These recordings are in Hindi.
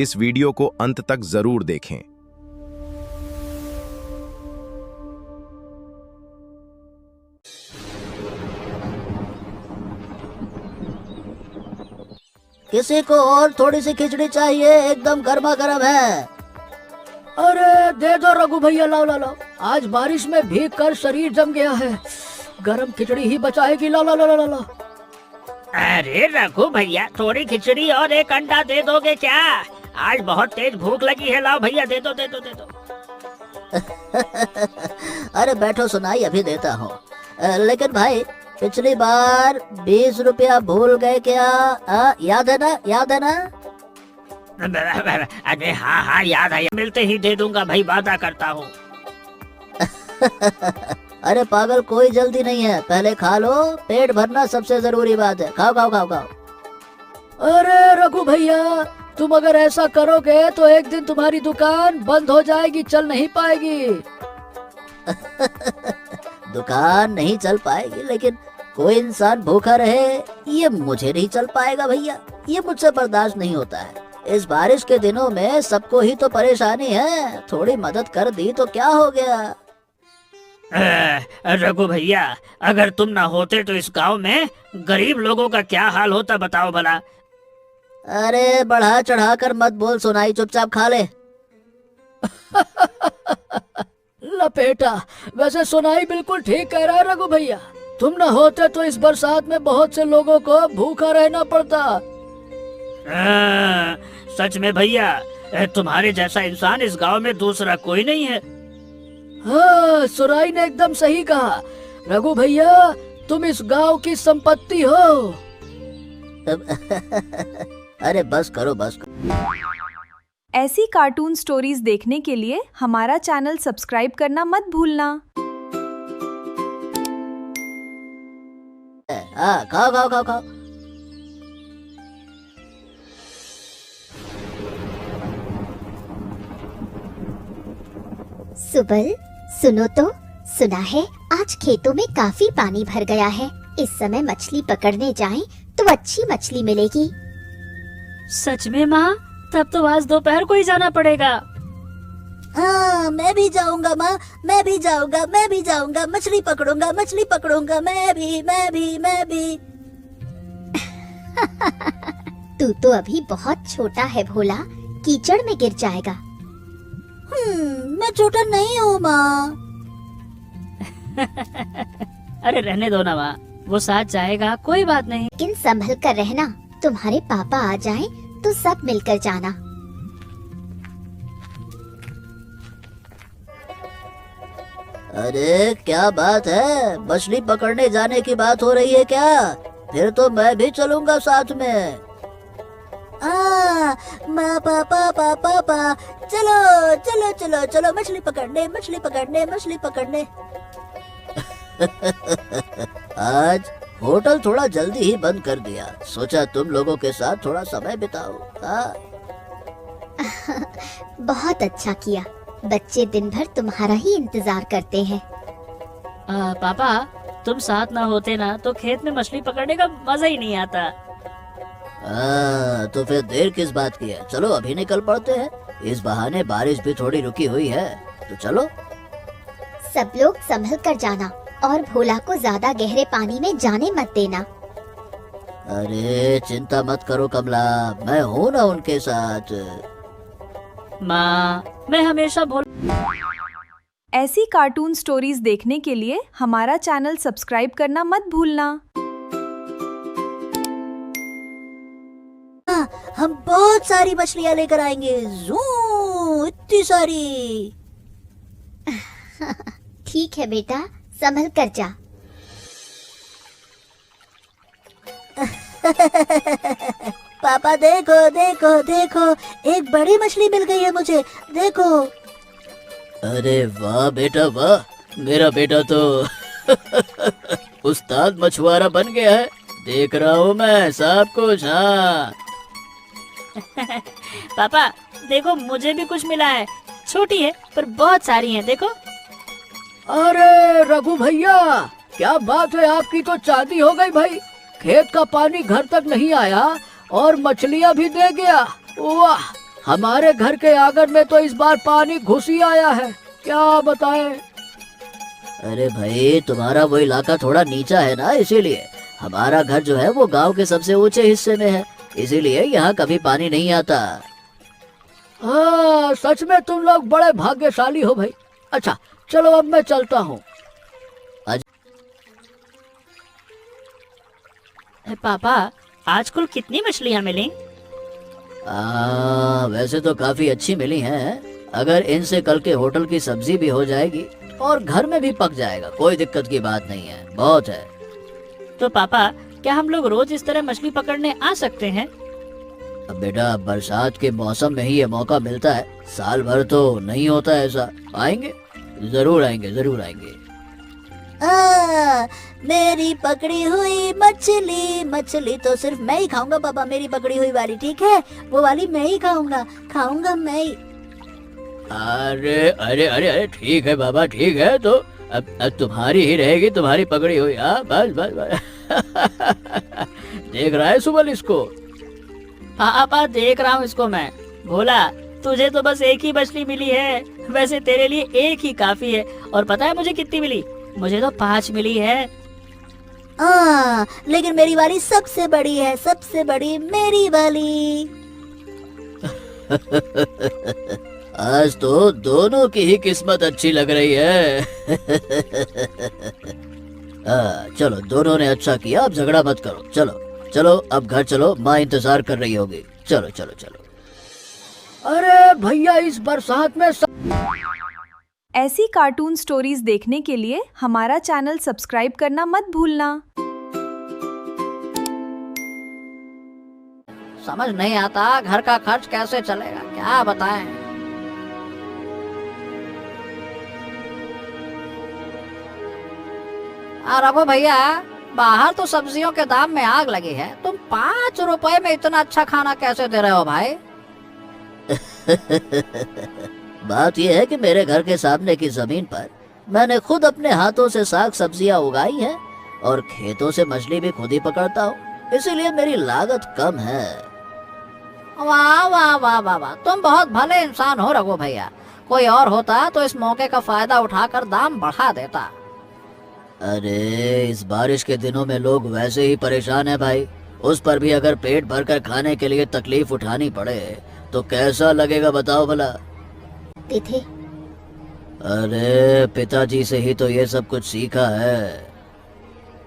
इस वीडियो को अंत तक जरूर देखें। किसी को और थोड़ी सी खिचड़ी चाहिए, एकदम गर्मा गर्म है। अरे दे दो रघु भैया, लाओ लाओ लाओ। आज बारिश में भीग कर शरीर जम गया है, गरम खिचड़ी ही बचाएगी। लाओ लाओ लाओ लाओ। अरे रघु भैया, थोड़ी खिचड़ी और एक अंडा दे दोगे क्या? आज बहुत तेज भूख लगी है। लाओ भैया, दे दो दे दो दे दो। अरे बैठो सुनाई, अभी देता हूँ। लेकिन भाई, पिछली बार 20 रुपया भूल गए क्या? याद है ना, याद है ना? अरे हाँ हाँ याद है, मिलते ही दे दूंगा भाई, वादा करता हूँ। अरे पागल, कोई जल्दी नहीं है, पहले खा लो, पेट भरना सबसे जरूरी बात है। खाओ खाओ खाओ खाओ। अरे रघु भैया, तुम अगर ऐसा करोगे तो एक दिन तुम्हारी दुकान बंद हो जाएगी, चल नहीं पाएगी। दुकान नहीं चल पाएगी, लेकिन कोई इंसान भूखा रहे ये मुझे नहीं चल पाएगा भैया, ये मुझसे बर्दाश्त नहीं होता है। इस बारिश के दिनों में सबको ही तो परेशानी है, थोड़ी मदद कर दी तो क्या हो गया। रघु भैया, अगर तुम ना होते तो इस गांव में गरीब लोगों का क्या हाल होता, बताओ भला। अरे बढ़ा चढ़ा कर मत बोल सुनाई, चुपचाप खा ले। लपेटा, वैसे सुनाई बिल्कुल ठीक कह रहा है रघु भैया। तुम न होते तो इस बरसात में बहुत से लोगों को भूखा रहना पड़ता। सच में भैया, तुम्हारे जैसा इंसान इस गांव में दूसरा कोई नहीं है। हाँ, सुराई ने एकदम सही कहा। रघु भैया, तुम इस गांव की संपत्ति हो। अरे बस करो, बस करो। ऐसी कार्टून स्टोरीज देखने के लिए हमारा चैनल सब्सक्राइब करना मत भूलना। हाँ, खाओ खाओ खाओ खाओ। सुबल, सुनो तो, सुना है आज खेतों में काफी पानी भर गया है। इस समय मछली पकड़ने जाएं तो अच्छी मछली मिलेगी। सच में माँ? तब तो आज दोपहर को ही जाना पड़ेगा। हाँ, मैं भी जाऊंगा माँ, मैं भी जाऊंगा, मैं भी जाऊंगा, मछली पकड़ूंगा, मछली पकड़ूंगा, मैं भी। तू तो अभी बहुत छोटा है भोला, कीचड़ में गिर जाएगा। मैं छोटा नहीं हूँ माँ। अरे रहने दो ना माँ, वो साथ जाएगा, कोई बात नहीं। लेकिन संभल कर रहना, तुम्हारे पापा आ जाएं तो सब मिलकर जाना। अरे क्या बात है, मछली पकड़ने जाने की बात हो रही है क्या? फिर तो मैं भी चलूंगा साथ में। पापा, चलो चलो चलो चलो, मछली पकड़ने, मछली पकड़ने, मछली पकड़ने। आज होटल थोड़ा जल्दी ही बंद कर दिया, सोचा तुम लोगों के साथ थोड़ा समय बिताओ। बहुत अच्छा किया, बच्चे दिन भर तुम्हारा ही इंतजार करते हैं। पापा, तुम साथ ना होते ना तो खेत में मछली पकड़ने का मजा ही नहीं आता। तो फिर देर किस बात की है, चलो अभी निकल पड़ते हैं। इस बहाने बारिश भी थोड़ी रुकी हुई है, तो चलो। सब लोग संभल कर जाना और भोला को ज्यादा गहरे पानी में जाने मत देना। अरे चिंता मत करो कमला, मैं हूँ ना उनके साथ। माँ, मैं हमेशा ऐसी कार्टून स्टोरीज देखने के लिए हमारा चैनल सब्सक्राइब करना मत भूलना। हम बहुत सारी मछलियाँ लेकर आएंगे, जू इतनी सारी। ठीक है बेटा, संभल कर जा। पापा देखो देखो देखो, एक बड़ी मछली मिल गई है मुझे, देखो। अरे वाह बेटा वाह, मेरा बेटा तो उस्ताद मछुआरा बन गया है, देख रहा हूँ मैं सब कुछ। हाँ पापा देखो, मुझे भी कुछ मिला है, छोटी है पर बहुत सारी है, देखो। अरे रघु भैया, क्या बात है, आपकी तो चांदी हो गई भाई। खेत का पानी घर तक नहीं आया और मछलियाँ भी दे गया, वाह। हमारे घर के आंगन में तो इस बार पानी घुस ही आया है, क्या बताएं। अरे भाई, तुम्हारा वो इलाका थोड़ा नीचा है ना, इसीलिए। हमारा घर जो है वो गांव के सबसे ऊंचे हिस्से में है, इसीलिए यहाँ कभी पानी नहीं आता। हाँ, सच में तुम लोग बड़े भाग्यशाली हो भाई। अच्छा चलो अब मैं चलता हूँ। पापा आज कुल कितनी मछलियाँ मिली? वैसे तो काफी अच्छी मिली हैं। अगर इनसे कल के होटल की सब्जी भी हो जाएगी और घर में भी पक जाएगा, कोई दिक्कत की बात नहीं है, बहुत है। तो पापा क्या हम लोग रोज इस तरह मछली पकड़ने आ सकते हैं? अब बेटा, बरसात के मौसम में ही ये मौका मिलता है, साल भर तो नहीं होता ऐसा। आएंगे, जरूर आएंगे, जरूर आएंगे। मेरी पकड़ी हुई मछली, मछली तो सिर्फ मैं ही खाऊंगा पापा, मेरी पकड़ी हुई वाली, ठीक है? वो वाली मैं ही खाऊंगा मैं ही। अरे अरे अरे अरे, ठीक है बाबा, ठीक है। तो अब तुम्हारी ही रहेगी, तुम्हारी पकड़ी हुई। हाँ, बस बस बस। देख रहा है सुबल इसको? पापा देख रहा हूँ इसको मैं। भोला, तुझे तो बस एक ही मछली मिली है, वैसे तेरे लिए एक ही काफी है। और पता है मुझे कितनी मिली? मुझे तो 5 मिली है। लेकिन मेरी वाली सबसे बड़ी है, सबसे बड़ी मेरी वाली। आज तो दोनों की ही किस्मत अच्छी लग रही है। चलो, दोनों ने अच्छा किया, अब झगड़ा मत करो। चलो चलो, अब घर चलो, माँ इंतजार कर रही होगी। चलो चलो चलो। अरे भैया, इस बरसात में ऐसी कार्टून स्टोरीज देखने के लिए हमारा चैनल सब्सक्राइब करना मत भूलना। समझ नहीं आता घर का खर्च कैसे चलेगा, क्या बताएं। रघु भैया, बाहर तो सब्जियों के दाम में आग लगी है, तुम 5 रुपए में इतना अच्छा खाना कैसे दे रहे हो भाई? बात यह है कि मेरे घर के सामने की जमीन पर मैंने खुद अपने हाथों से साग सब्जियां उगाई हैं और खेतों से मछली भी खुद ही पकड़ता हूँ, इसीलिए मेरी लागत कम है। वाह वाह वाह वाह वाह, तुम बहुत भले इंसान हो रघु भैया। कोई और होता तो इस मौके का फायदा उठाकर दाम बढ़ा देता। अरे, इस बारिश के दिनों में लोग वैसे ही परेशान है भाई, उस पर भी अगर पेट भरकर खाने के लिए तकलीफ उठानी पड़े तो कैसा लगेगा बताओ भला? थे। अरे, पिताजी से ही तो ये सब कुछ सीखा है।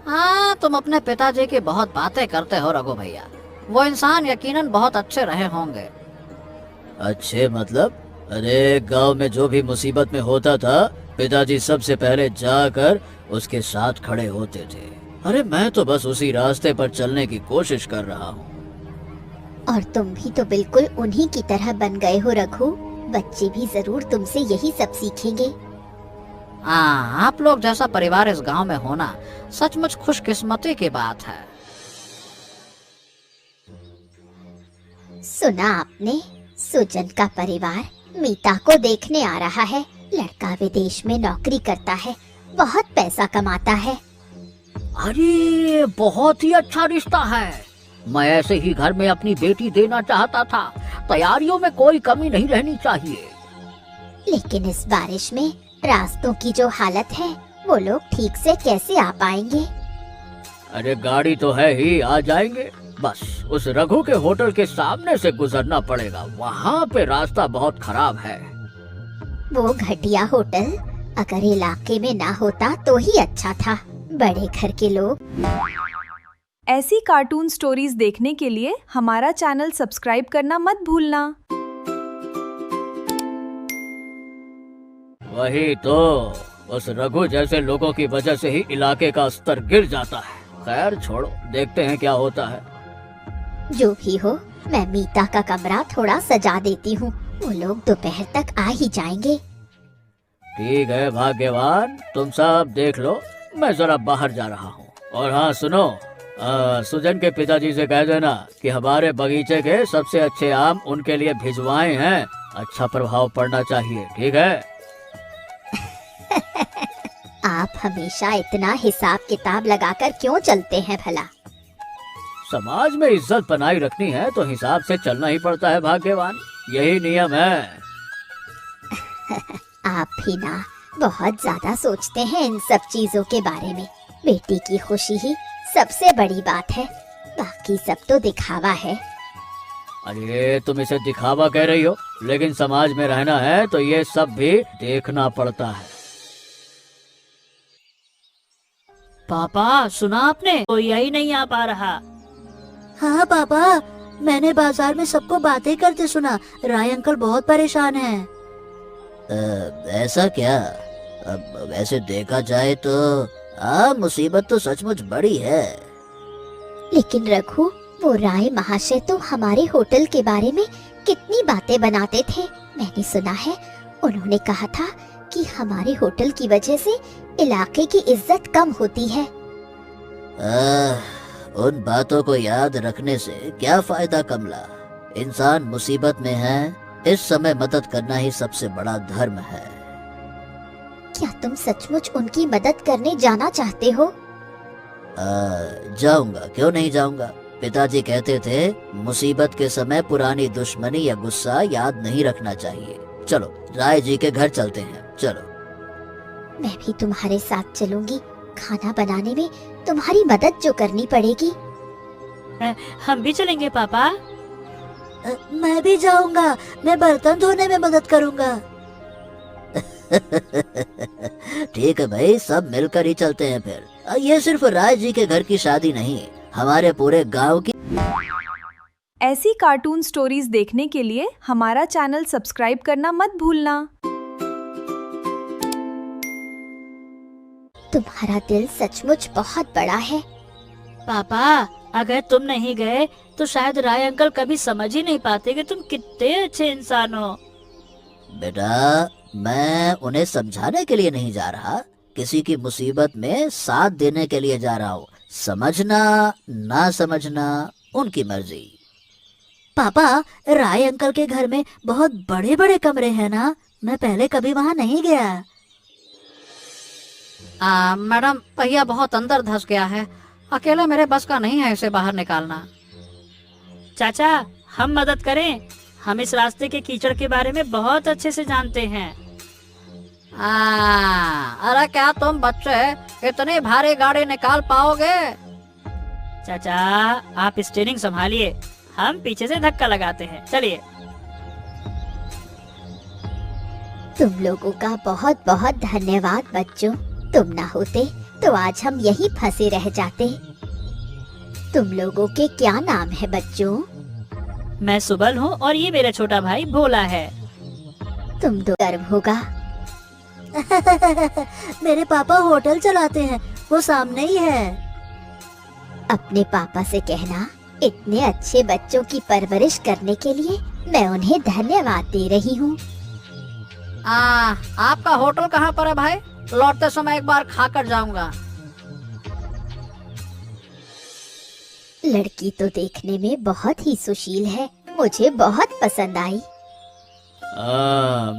हाँ, तुम अपने पिताजी की बहुत बातें करते हो रघु भैया, वो इंसान यकीनन बहुत अच्छे रहे होंगे। अच्छे मतलब? अरे, गांव में जो भी मुसीबत में होता था, पिताजी सबसे पहले जाकर उसके साथ खड़े होते थे। अरे, मैं तो बस उसी रास्ते पर चलने की कोशिश कर रहा हूँ। और तुम भी तो बिल्कुल उन्हीं की तरह बन गए हो रघु, बच्चे भी जरूर तुमसे यही सब सीखेंगे। हाँ, आप लोग जैसा परिवार इस गांव में होना सचमुच खुशकिस्मती की बात है। सुना आपने? सुजन का परिवार मीता को देखने आ रहा है। लड़का विदेश में नौकरी करता है, बहुत पैसा कमाता है। अरे, बहुत ही अच्छा रिश्ता है। मैं ऐसे ही घर में अपनी बेटी देना चाहता था। तैयारियों में कोई कमी नहीं रहनी चाहिए। लेकिन इस बारिश में रास्तों की जो हालत है, वो लोग ठीक से कैसे आ पाएंगे? अरे, गाड़ी तो है ही, आ जाएंगे। बस उस रघु के होटल के सामने से गुजरना पड़ेगा, वहाँ पे रास्ता बहुत खराब है। वो घटिया होटल अगर इलाके में ना होता तो ही अच्छा था। बड़े घर के लोग। ऐसी कार्टून स्टोरीज देखने के लिए हमारा चैनल सब्सक्राइब करना मत भूलना। वही तो, उस रघु जैसे लोगों की वजह से ही इलाके का स्तर गिर जाता है। खैर छोड़ो, देखते हैं क्या होता है। जो भी हो, मैं मीता का कमरा थोड़ा सजा देती हूँ, वो लोग दोपहर तक आ ही जाएंगे। ठीक है भाग्यवान, तुम सब देख लो, मैं जरा बाहर जा रहा हूँ। और हाँ सुनो, सुजन के पिताजी से कह देना कि हमारे बगीचे के सबसे अच्छे आम उनके लिए भिजवाए हैं, अच्छा प्रभाव पड़ना चाहिए, ठीक है? आप हमेशा इतना हिसाब किताब लगाकर क्यों चलते हैं भला? समाज में इज्जत बनाई रखनी है तो हिसाब से चलना ही पड़ता है भाग्यवान। यही नियम है। आप भी ना बहुत ज्यादा सोचते हैं इन सब चीजों के बारे में। बेटी की खुशी ही सबसे बड़ी बात है, बाकी सब तो दिखावा है। अरे तुम इसे दिखावा कह रही हो, लेकिन समाज में रहना है तो ये सब भी देखना पड़ता है। पापा सुना आपने, कोई यही नहीं आ पा रहा। हाँ पापा, मैंने बाजार में सबको बातें करते सुना। राय अंकल बहुत परेशान हैं। ऐसा क्या? अब वैसे देखा जाए तो मुसीबत तो सचमुच बड़ी है। लेकिन रघु, वो राय महाशय तो हमारे होटल के बारे में कितनी बातें बनाते थे। मैंने सुना है उन्होंने कहा था कि हमारे होटल की वजह से इलाके की इज्जत कम होती है। उन बातों को याद रखने से क्या फायदा कमला? इंसान मुसीबत में है, इस समय मदद करना ही सबसे बड़ा धर्म है। क्या तुम सचमुच उनकी मदद करने जाना चाहते हो? जाऊंगा, क्यों नहीं जाऊंगा। पिताजी कहते थे मुसीबत के समय पुरानी दुश्मनी या गुस्सा याद नहीं रखना चाहिए। चलो राय जी के घर चलते हैं, चलो। मैं भी तुम्हारे साथ चलूंगी। खाना बनाने में तुम्हारी मदद जो करनी पड़ेगी। हम भी चलेंगे पापा। मैं भी जाऊंगा, मैं बर्तन धोने में मदद करूंगा। ठीक है भाई, सब मिलकर ही चलते हैं फिर। ये सिर्फ राय जी के घर की शादी नहीं, हमारे पूरे गांव की। ऐसी कार्टून स्टोरीज देखने के लिए हमारा चैनल सब्सक्राइब करना मत भूलना। तुम्हारा दिल सचमुच बहुत बड़ा है। पापा अगर तुम नहीं गए तो शायद राय अंकल कभी समझ ही नहीं पाते कि तुम कितने अच्छे इंसान हो। बेटा, मैं उन्हें समझाने के लिए नहीं जा रहा, किसी की मुसीबत में साथ देने के लिए जा रहा हूँ। समझना ना समझना उनकी मर्जी। पापा, राय अंकल के घर में बहुत बड़े बड़े कमरे हैं ना? मैं पहले कभी वहाँ नहीं गया। मैडम, पहिया बहुत अंदर धंस गया है। अकेले मेरे बस का नहीं है इसे बाहर निकालना। चाचा हम मदद करें, हम इस रास्ते के कीचड़ के बारे में बहुत अच्छे से जानते हैं। अरे क्या तुम बच्चे इतनी भारी गाड़ी निकाल पाओगे? चाचा आप स्टीयरिंग संभालिए, हम पीछे से धक्का लगाते हैं। चलिए। तुम लोगों का बहुत बहुत धन्यवाद बच्चों। तुम ना होते तो आज हम यहीं फंसे रह जाते। तुम लोगों के क्या नाम है बच्चों? मैं सुबल हूँ और ये मेरा छोटा भाई भोला है। तुम दो गर्व होगा। मेरे पापा होटल चलाते हैं, वो सामने ही है। अपने पापा से कहना इतने अच्छे बच्चों की परवरिश करने के लिए मैं उन्हें धन्यवाद दे रही हूँ। आपका होटल कहाँ पर है भाई? लौटते समय एक बार खाकर जाऊंगा। लड़की तो देखने में बहुत ही सुशील है, मुझे बहुत पसंद आई।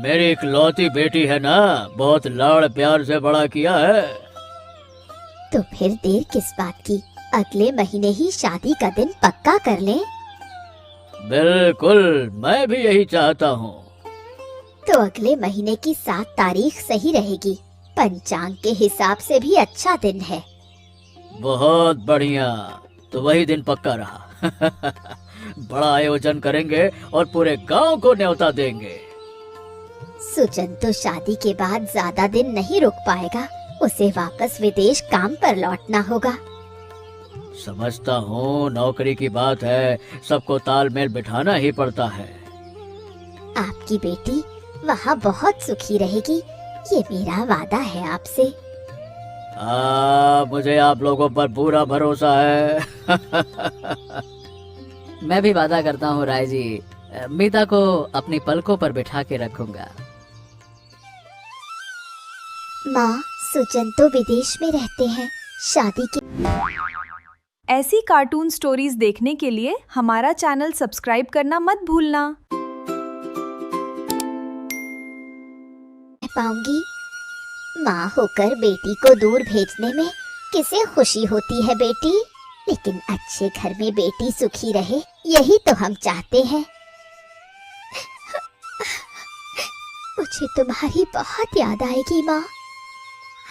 मेरी इकलौती बेटी है ना, बहुत लाड़ प्यार से बड़ा किया है। तो फिर देर किस बात की, अगले महीने ही शादी का दिन पक्का कर लें। बिल्कुल, मैं भी यही चाहता हूँ। तो अगले महीने की 7 तारीख सही रहेगी, पंचांग के हिसाब से भी अच्छा दिन है। बहुत बढ़िया, तो वही दिन पक्का रहा। बड़ा आयोजन करेंगे और पूरे गांव को न्योता देंगे। सुजन तो शादी के बाद ज्यादा दिन नहीं रुक पाएगा, उसे वापस विदेश काम पर लौटना होगा। समझता हूँ, नौकरी की बात है, सबको तालमेल बिठाना ही पड़ता है। आपकी बेटी वहाँ बहुत सुखी रहेगी, ये मेरा वादा है आपसे। मुझे आप लोगों पर पूरा भरोसा है। मैं भी वादा करता हूँ राय जी, मीता को अपनी पलकों पर बिठा के रखूंगा। माँ, सुजन तो विदेश में रहते हैं, शादी के। ऐसी कार्टून स्टोरीज देखने के लिए हमारा चैनल सब्सक्राइब करना मत भूलना। पाऊंगी। माँ होकर बेटी को दूर भेजने में किसे खुशी होती है बेटी, लेकिन अच्छे घर में बेटी सुखी रहे, यही तो हम चाहते हैं। मुझे तुम्हारी बहुत याद आएगी माँ।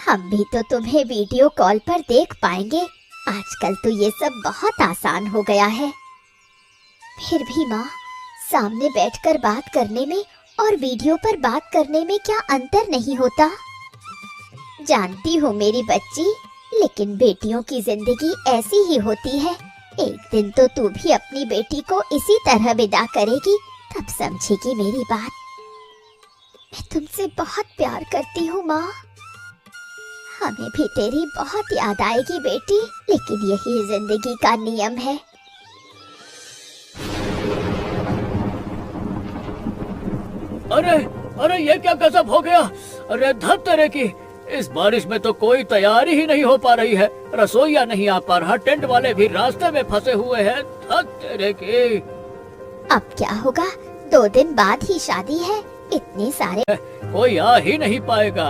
हम भी तो तुम्हें वीडियो कॉल पर देख पाएंगे। आजकल तो ये सब बहुत आसान हो गया है। फिर भी माँ, सामने बैठकर बात करने में और वीडियो पर बात करने में क्या अंतर नहीं होता? जानती हूँ मेरी बच्ची, लेकिन बेटियों की जिंदगी ऐसी ही होती है। एक दिन तो तू भी अपनी बेटी को इसी तरह विदा करेगी, तब समझेगी मेरी बात। मैं तुमसे बहुत प्यार करती हूँ माँ। हमें भी तेरी बहुत याद आएगी बेटी, लेकिन यही जिंदगी का नियम है। अरे अरे ये क्या गजब हो गया। अरे धत तेरे की, इस बारिश में तो कोई तैयारी ही नहीं हो पा रही है। रसोईया नहीं आ पा रहा, टेंट वाले भी रास्ते में फंसे हुए हैं। धत तेरे की। अब क्या होगा, 2 दिन बाद ही शादी है। इतने सारे कोई आ ही नहीं पाएगा।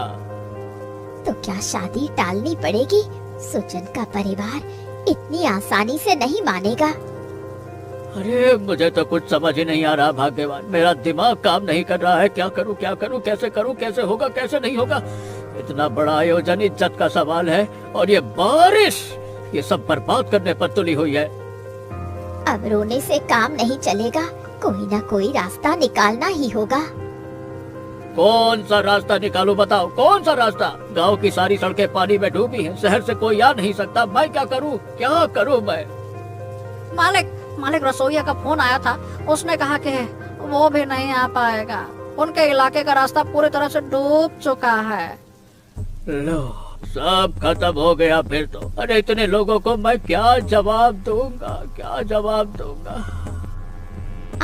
तो क्या शादी टालनी पड़ेगी? सुजन का परिवार इतनी आसानी से नहीं मानेगा। अरे मुझे तो कुछ समझ ही नहीं आ रहा भाग्यवान। मेरा दिमाग काम नहीं कर रहा है। क्या करूं, कैसे होगा, कैसे नहीं होगा। इतना बड़ा आयोजन, इज्जत का सवाल है, और ये बारिश, ये सब बर्बाद करने पर तुली हुई है। अब रोने से काम नहीं चलेगा, कोई ना कोई रास्ता निकालना ही होगा। कौन सा रास्ता निकालूं बताओ, कौन सा रास्ता? गांव की सारी सड़कें पानी में डूबी हैं, शहर से कोई आ नहीं सकता। मैं क्या करूं मैं? मालिक रसोईया का फोन आया था। उसने कहा कि वो भी नहीं आ पाएगा। उनके इलाके का रास्ता पूरी तरह से डूब चुका है। लो, सब खत्म हो गया फिर तो। अरे इतने लोगों को मैं क्या जवाब दूंगा?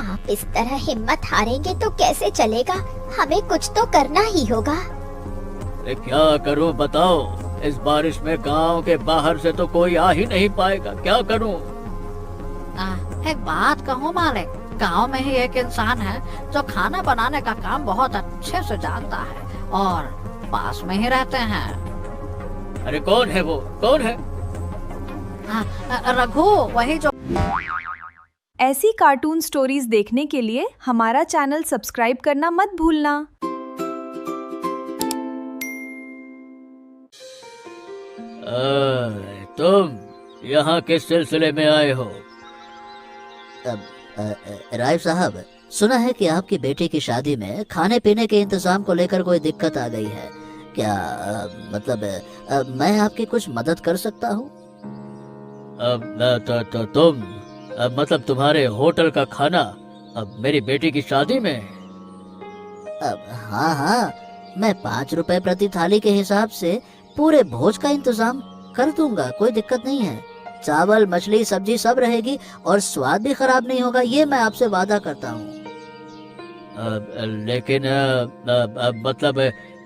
आप इस तरह हिम्मत हारेंगे तो कैसे चलेगा? हमें कुछ तो करना ही होगा। अरे क्या करूं बताओ? इस बारिश में गांव के बाहर से तो कोई आ ही नहीं पाएगा। क्या करूं? एक बात कहूँ मालिक, गांव में ही एक इंसान है जो खाना बनाने का काम बहुत अच्छे से जानता है और पास में ही रहते हैं। अरे कौन है वो? कौन है? रघु, वही जो। ऐसी कार्टून स्टोरीज देखने के लिए हमारा चैनल सब्सक्राइब करना मत भूलना। तुम यहाँ किस सिलसिले में आए हो? राय साहब, सुना है कि आपकी बेटी की शादी में खाने पीने के इंतजाम को लेकर कोई दिक्कत आ गई है। क्या मैं आपकी कुछ मदद कर सकता हूँ? तुम मतलब तुम्हारे होटल का खाना अब मेरी बेटी की शादी में? हाँ, मैं 5 रुपए प्रति थाली के हिसाब से पूरे भोज का इंतजाम कर दूंगा। कोई दिक्कत नहीं है। चावल, मछली, सब्जी सब रहेगी और स्वाद भी खराब नहीं होगा, ये मैं आपसे वादा करता हूँ। लेकिन मतलब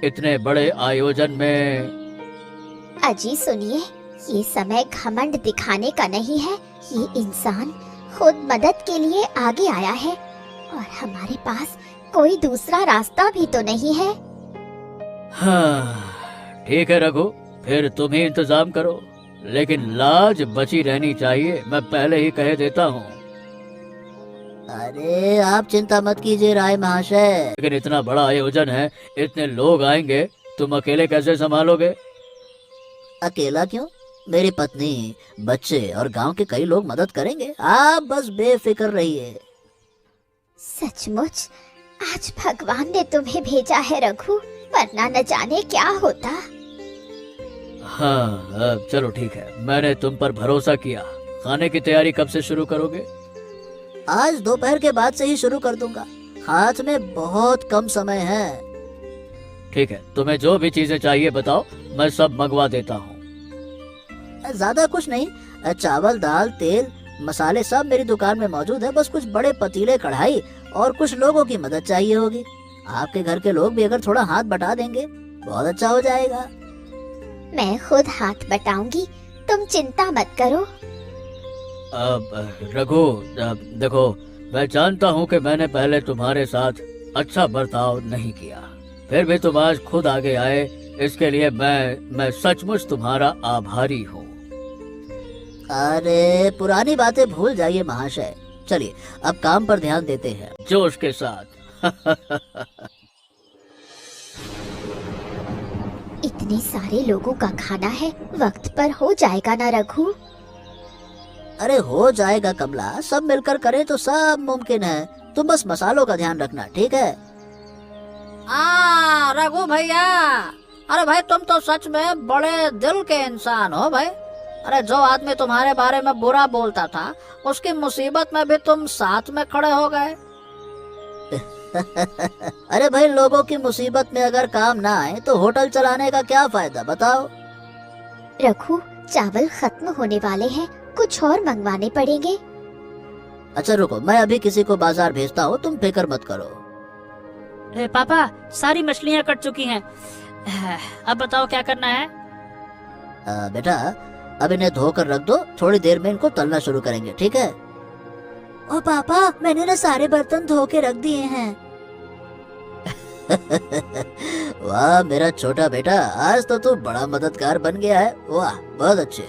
इतने बड़े आयोजन में। अजी सुनिए, ये समय घमंड दिखाने का नहीं है। ये इंसान खुद मदद के लिए आगे आया है और हमारे पास कोई दूसरा रास्ता भी तो नहीं है। हाँ, ठीक है रघु, फिर तुम ही इंतजाम करो, लेकिन लाज बची रहनी चाहिए, मैं पहले ही कह देता हूँ। अरे आप चिंता मत कीजिए राय महाशय। लेकिन इतना बड़ा आयोजन है, इतने लोग आएंगे, तुम अकेले कैसे संभालोगे? अकेला क्यों? मेरी पत्नी, बच्चे और गांव के कई लोग मदद करेंगे। आप बस बेफिक्र रहिए। सचमुच आज भगवान ने तुम्हें भेजा है रघु, वरना न जाने क्या होता। हाँ, चलो ठीक है, मैंने तुम पर भरोसा किया। खाने की तैयारी कब से शुरू करोगे? आज दोपहर के बाद से ही शुरू कर दूंगा। हाथ में बहुत कम समय है। ठीक है, तुम्हें जो भी चीजें चाहिए बताओ, मैं सब मंगवा देता हूँ। ज्यादा कुछ नहीं, चावल, दाल, तेल, मसाले सब मेरी दुकान में मौजूद है। बस कुछ बड़े पतीले, कढ़ाई और कुछ लोगों की मदद चाहिए होगी। आपके घर के लोग भी अगर थोड़ा हाथ बटा देंगे बहुत अच्छा हो जाएगा। मैं खुद हाथ बटाऊंगी, तुम चिंता मत करो। रघु, देखो, मैं जानता हूँ कि मैंने पहले तुम्हारे साथ अच्छा बर्ताव नहीं किया, फिर भी तुम आज खुद आगे आए, इसके लिए मैं सचमुच तुम्हारा आभारी हूँ। अरे पुरानी बातें भूल जाइए महाशय, चलिए अब काम पर ध्यान देते हैं। जोश के साथ। इतने सारे लोगों का खाना है, वक्त पर हो जाएगा ना रघु? अरे हो जाएगा कमला, सब मिलकर करें तो सब मुमकिन है। तुम बस मसालों का ध्यान रखना, ठीक है? रघु भैया, अरे भाई तुम तो सच में बड़े दिल के इंसान हो भाई। अरे जो आदमी तुम्हारे बारे में बुरा बोलता था, उसकी मुसीबत में भी तुम साथ में खड़े हो गए। अरे भाई, लोगों की मुसीबत में अगर काम ना आए तो होटल चलाने का क्या फायदा, बताओ? रघु, चावल खत्म होने वाले हैं, कुछ और मंगवाने पड़ेंगे। अच्छा रुको, मैं अभी किसी को बाजार भेजता हूँ, तुम फिक्र मत करो। पापा, सारी मछलियाँ कट चुकी हैं। अब बताओ क्या करना है? बेटा, अब इन्हें धोकर रख दो, थोड़ी देर में इनको तलना शुरू करेंगे, ठीक है? ओ पापा, मैंने ना सारे बर्तन धो के रख दिए हैं। वाह मेरा छोटा बेटा, आज तो तू बड़ा मददगार बन गया है। वाह, बहुत अच्छे।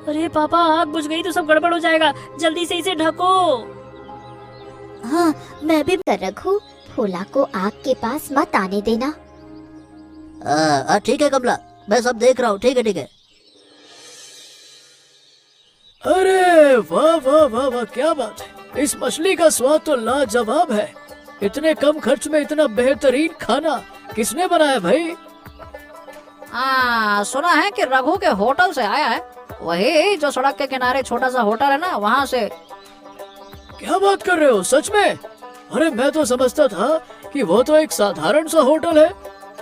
अरे पापा, आग बुझ गई तो सब गड़बड़ हो जाएगा, जल्दी से इसे ढको। हाँ, मैं भी रघु, भोला को आग के पास मत आने देना। ठीक है कमला, मैं सब देख रहा हूँ, ठीक है ठीक है। अरे वाह वाह वाह वाह, क्या बात है! इस मछली का स्वाद तो लाजवाब है। इतने कम खर्च में इतना बेहतरीन खाना किसने बनाया भाई? सुना है कि रघु के होटल से आया है, वही जो सड़क के किनारे छोटा सा होटल है ना, वहाँ से। क्या बात कर रहे हो, सच में? अरे मैं तो समझता था कि वो तो एक साधारण सा होटल है।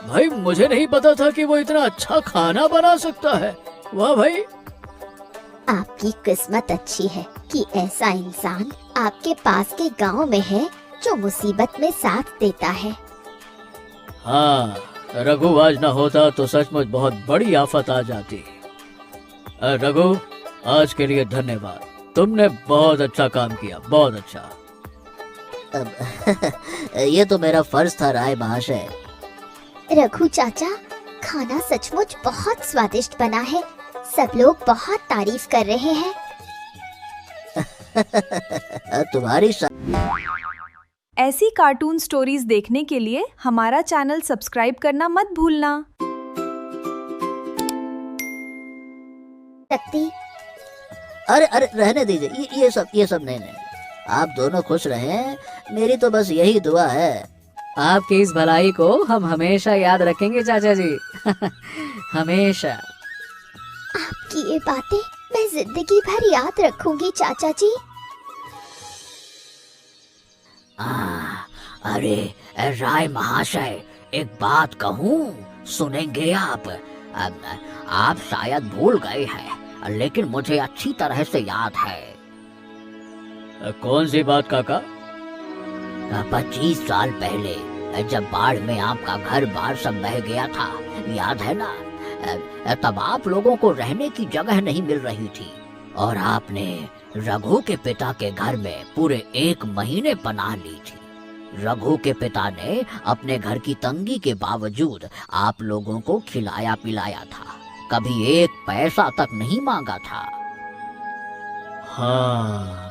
भाई मुझे नहीं पता था कि वो इतना अच्छा खाना बना सकता है। वाह भाई! आपकी किस्मत अच्छी है कि ऐसा इंसान आपके पास के गांव में है जो मुसीबत में साथ देता है। हाँ, रघु आज न होता तो सचमुच बहुत बड़ी आफत आ जाती। रघु, आज के लिए धन्यवाद, तुमने बहुत अच्छा काम किया, बहुत अच्छा। ये तो मेरा फर्ज था राय महाशय। रघु चाचा, खाना सचमुच बहुत स्वादिष्ट बना है, सब लोग बहुत तारीफ कर रहे हैं। तुम्हारी ऐसी कार्टून स्टोरीज देखने के लिए हमारा चैनल सब्सक्राइब करना मत भूलना। शक्ति, अरे अरे रहने दीजिए, ये सब नहीं नहीं। आप दोनों खुश रहें, मेरी तो बस यही दुआ है। आपकी इस भलाई को हम हमेशा याद रखेंगे चाचा जी। हमेशा। आपकी ये बातें मैं जिंदगी भर याद रखूंगी चाचा जी। अरे राय महाशय, एक बात कहूँ, सुनेंगे आप? आप शायद भूल गए हैं, लेकिन मुझे अच्छी तरह से याद है। कौन सी बात काका? 25 साल पहले जब बाढ़ में आपका घर बार सब बह गया था, याद है ना? तब आप लोगों को रहने की जगह नहीं मिल रही थी और आपने रघु के पिता के घर में पूरे 1 महीने पनाह ली थी। रघु के पिता ने अपने घर की तंगी के बावजूद आप लोगों को खिलाया पिलाया था, कभी 1 पैसा तक नहीं मांगा था। हाँ,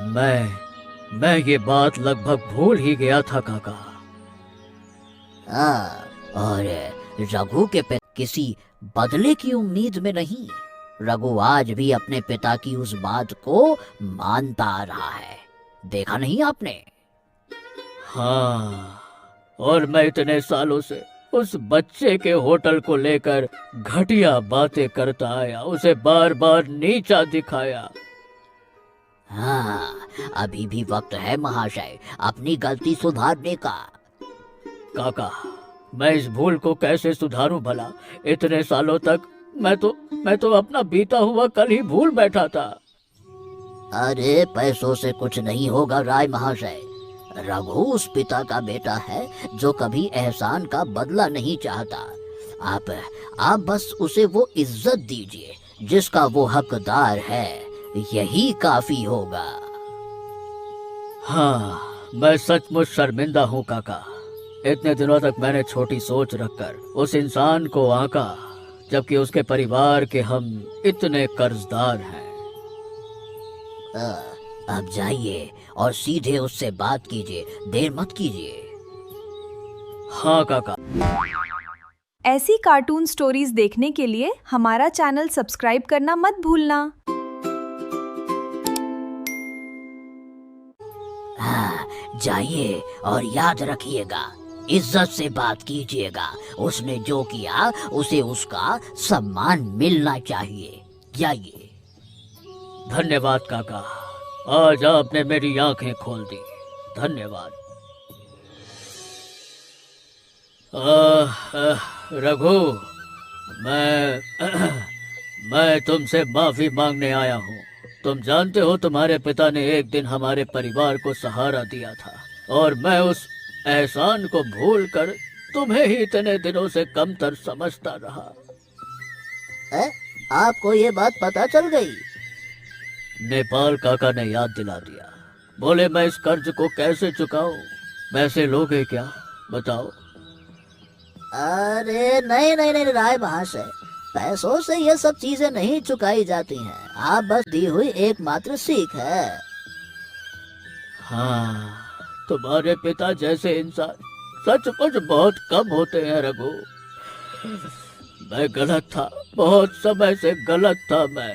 मैं ये बात लगभग भूल ही गया था काका। हाँ, और रघु के पिता किसी बदले की उम्मीद में नहीं। रघु आज भी अपने पिता की उस बात को मानता आ रहा है, देखा नहीं आपने? हाँ, और मैं इतने सालों से उस बच्चे के होटल को लेकर घटिया बातें करता आया, उसे बार बार नीचा दिखाया। हाँ, अभी भी वक्त है महाशय अपनी गलती सुधारने का। काका, मैं इस भूल को कैसे सुधारूं भला? इतने सालों तक मैं तो अपना बीता हुआ कल ही भूल बैठा था। अरे पैसों से कुछ नहीं होगा राय महाशय। रघु उस पिता का बेटा है जो कभी एहसान का बदला नहीं चाहता। आप बस उसे वो इज्जत दीजिए जिसका वो हकदार है, यही काफी होगा। हाँ, मैं सचमुच शर्मिंदा हूँ काका। इतने दिनों तक मैंने छोटी सोच रखकर उस इंसान को आंका, जबकि उसके परिवार के हम इतने कर्जदार हैं। अब जाइए और सीधे उससे बात कीजिए, देर मत कीजिए। हाँ काका। ऐसी कार्टून स्टोरीज देखने के लिए हमारा चैनल सब्सक्राइब करना मत भूलना। जाइए और याद रखिएगा, इज्जत से बात कीजिएगा। उसने जो किया उसे उसका सम्मान मिलना चाहिए। जाइए। धन्यवाद काका, आज आपने मेरी आंखें खोल दी। धन्यवाद। रघु, मैं तुमसे माफी मांगने आया हूँ। तुम जानते हो तुम्हारे पिता ने एक दिन हमारे परिवार को सहारा दिया था और मैं उस एहसान को भूलकर तुम्हें ही इतने दिनों से कमतर समझता रहा। आपको ये बात पता चल गई? नेपाल काका ने याद दिला दिया। बोले मैं इस कर्ज को कैसे चुकाऊं? पैसे लोगे क्या? बताओ। अरे नहीं नहीं नहीं राय महाशय, पैसों से ये सब चीजें नहीं चुकाई जाती हैं। आप बस दी हुई एकमात्र सीख है। हाँ, तुम्हारे पिता जैसे इंसान सचमुच बहुत कम होते हैं रघु। मैं गलत था, बहुत समय से गलत था मैं।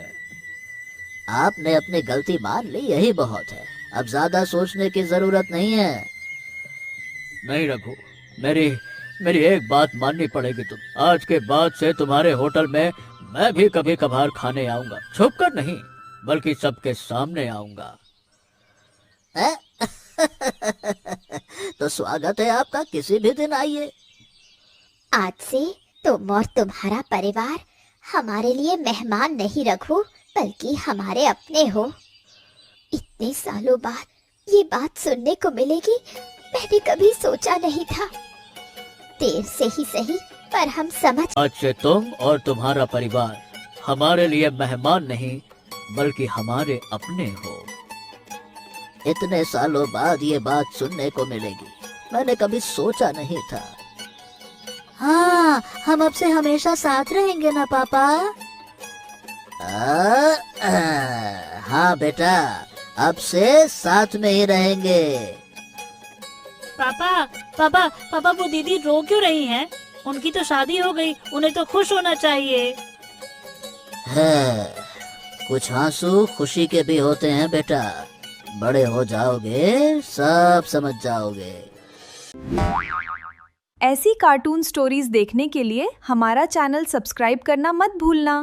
आपने अपनी गलती मान ली, यही बहुत है। अब ज्यादा सोचने की जरूरत नहीं है। नहीं रघु, मेरी एक बात माननी पड़ेगी। तुम आज के बाद से तुम्हारे होटल में मैं भी कभी कभार खाने आऊंगा। छुप कर नहीं, बल्कि सबके सामने आऊंगा। तो स्वागत है आपका, किसी भी दिन आइए। आज से तुम और तुम्हारा परिवार हमारे लिए मेहमान नहीं रघु, बल्कि हमारे अपने हो। इतने सालों बाद ये बात सुनने को मिलेगी, मैंने कभी सोचा नहीं था। देर से ही सही, पर हम समझ। आज से तुम और तुम्हारा परिवार हमारे लिए मेहमान नहीं, बल्कि हमारे अपने हो। इतने सालों बाद ये बात सुनने को मिलेगी, मैंने कभी सोचा नहीं था। हाँ, हम अब से हमेशा साथ रहेंगे ना पापा? हाँ बेटा, अब से साथ में ही रहेंगे। पापा पापा पापा, वो दीदी रो क्यों रही हैं? उनकी तो शादी हो गई, उन्हें तो खुश होना चाहिए। है, कुछ आंसू खुशी के भी होते हैं बेटा। बड़े हो जाओगे सब समझ जाओगे। ऐसी कार्टून स्टोरीज देखने के लिए हमारा चैनल सब्सक्राइब करना मत भूलना।